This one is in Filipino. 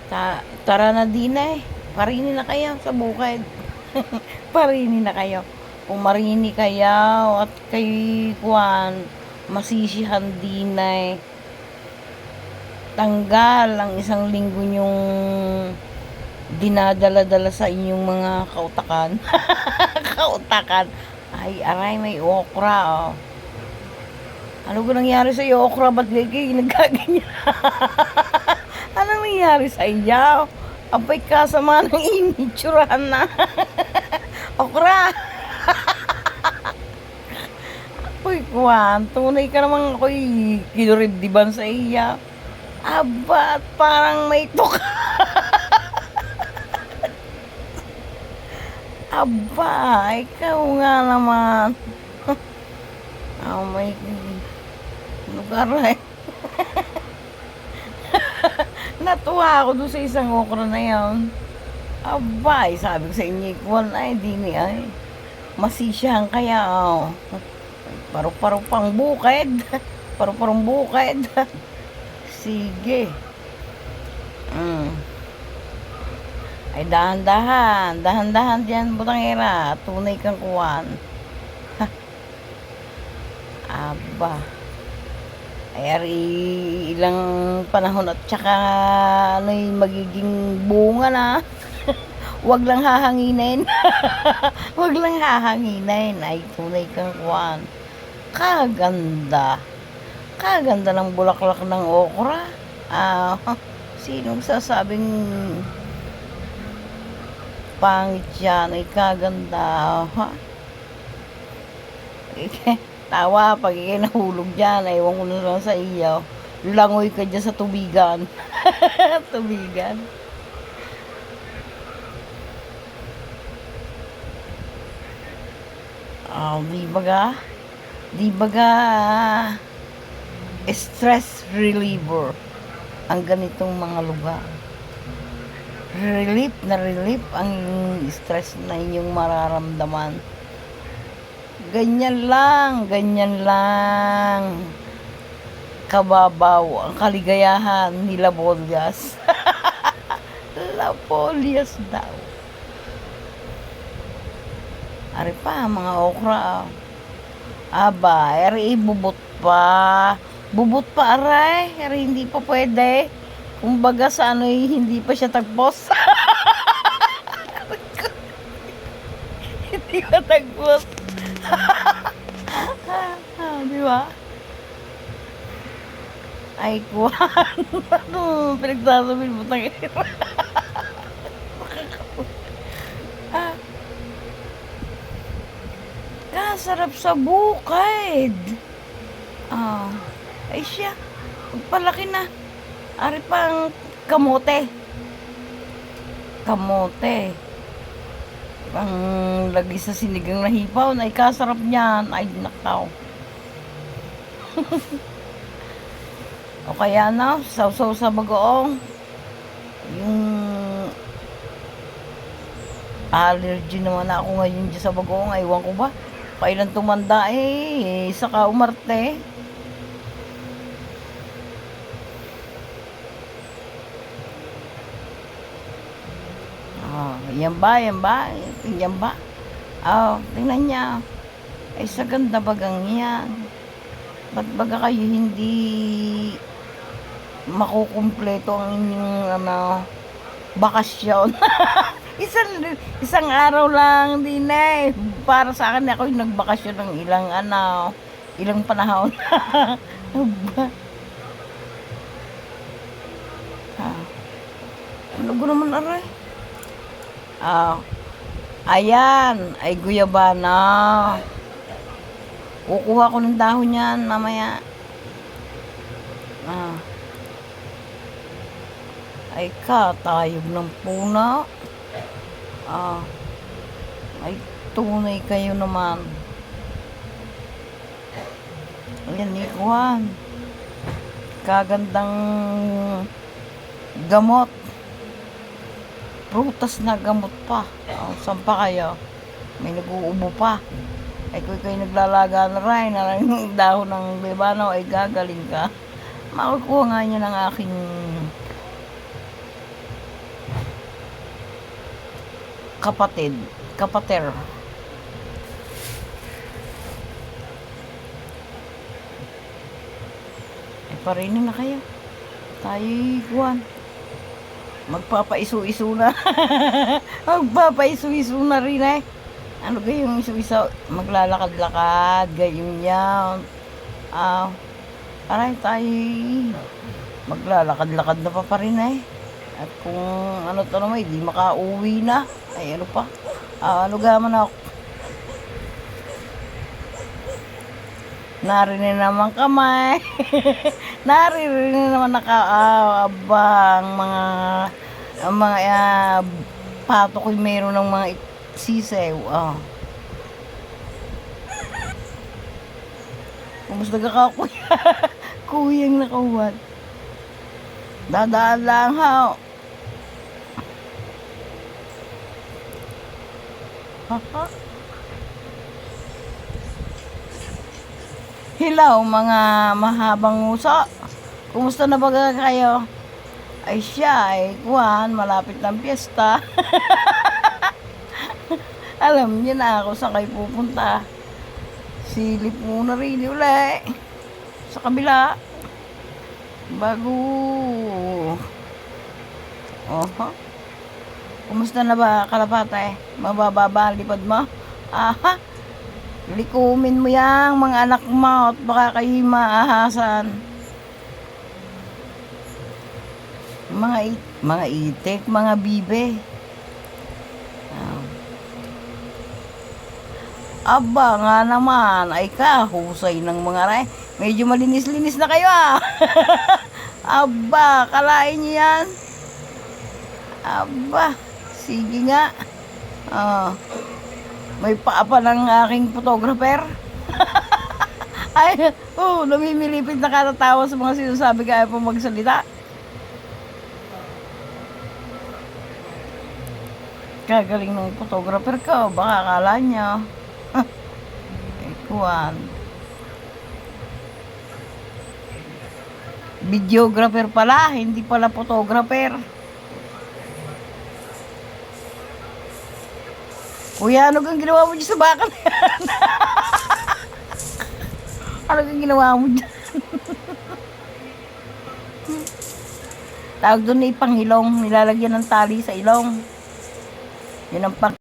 Tara na din eh. Parini na kayo sa bukid. Parini na kayo. Kung marini kayo at kay Juan, masisihan din eh. Tanggal ang isang linggo nyong dinadala-dala sa inyong mga kautakan. Kautakan. Ay, aray, may okra, oh. Ano ba nangyari sa iyo, okra? Ba't kayo nagkaganyan? Ano nangyari sa iyo? Abay ka, sama ng initsurahan na. Okra! Uy, Juan, tunay ka naman ako'y kinuribdiban sa iya. Aba, at parang may tuka. Aba, ikaw nga naman. Oh my lugar eh. Natuwa ako doon sa isang okra na yan. Aba, sabi ko sa inyo, Juan, ay, di ni ay. Masisyahan kaya, oh. Paru-paro pang bukid. Paru-parong bukid. Sige. Ay, dahan-dahan. Dahan-dahan dyan, butangera. Tunay kang kuwan. Aba. Ay, ari, ilang panahon at saka ano'y magiging bunga na. Wag lang hahanginin. Wag lang hahanginin. Ay, tunay kang kuwan. Kaganda. Kaganda ng bulaklak ng okra. Sinong sasabing pangit yan? Ay, kaganda. Tawa pag nahulog dyan. Ewan ko na lang sa iyo. Langoy ka dyan sa tubigan. Tubigan. Di baga stress reliever ang ganitong mga lugar. Relief na relief ang stress na inyong mararamdaman. Ganyan lang kababaw ang kaligayahan ni Labolias. Labolias daw. Ari pa, mga okra. Aba, ari bubot pa. Bubot pa, aray. Ari hindi pa pwede. Kumbaga sa ano'y hindi pa siya tagpos. Hindi pa tagpos. Di ba? Ay, Juan. Ano pinagsasabihin mo tangin? Sarap sa bukid. Ay siya. Pagpalaki na. Ari pang kamote. Kamote. Pang lagi sa sinigang na hipaw. Ay kasarap niyan. Ay nakaw. O kaya na, sausaw sa bagoong. Yung allergy naman ako ngayon dyan sa bagoong. Aywan ko ba? Kailan tumanda eh, saka umarte. Yan ba? Tingnan niya. Ay, sa ganda bagang yan. Ba't baga kayo hindi makukumpleto ang inyong bakasyon? Isang araw lang din eh. Para sa akin ako yung nagbakasyon ng ilang panahon. Ano ko naman aray? Ayan, ay guyabana. Kukuha ko ng dahon yan mamaya. Ay katayog ng puno. Ay tunay kayo naman. Ayan ni Juan. Kagandang gamot. Prutas na gamot pa. Saan pa kayo? May nag-uubo pa. Ay kung kayo naglalaga na rin ng dahon ng libano ay gagaling ka. Makukuha nga niya ng aking kapatid, kapater. Parinin na kayo. Tayo'y kuwan. Magpapaisu-isu na. Magpapaisu-isu na rin eh. Ano gayong isu-isu? Maglalakad-lakad. Gayong yan. Aray tayo'y maglalakad-lakad na pa rin eh. At kung ano to naman, di makauwi na. Ay ano pa? Ano gaman ako? Narinig naman kamay. Narinig naman nakaabang mga pato ko'y meron ng mga sisew. Kumusta ka kuya? Kuyang nakawat. Dadaan lang ha. Hello mga mahabang nguso. Kumusta na ba kayo? Ay siya ay kuwan, malapit ng piyesta. Alam niyo na ako saan kayo pupunta. Silip muna rin uli. Sa kabila. Bago. Kumusta na ba kalapate? Mabababa ang lipad mo? Likumin mo yang mga anak mo at baka kayo maahasan. Mga itik, mga bibe. Aba nga naman, ay kahusay ng mga ray. Medyo malinis-linis na kayo Aba, kalain niyo yan. Aba, sige nga. May paapa ng aking photographer. Ay, namimilipit na katatawa sa mga sinasabi kaya po magsalita. Kagaling ng photographer ko, baka akala niya. Ikuan. Videographer pala, hindi pala photographer. Kuya, ano kang ginawa mo dyan sa bakal? Ano kang ginawa mo dyan? Tawag doon na ipanghilong, nilalagyan ng tali sa ilong. Yun ang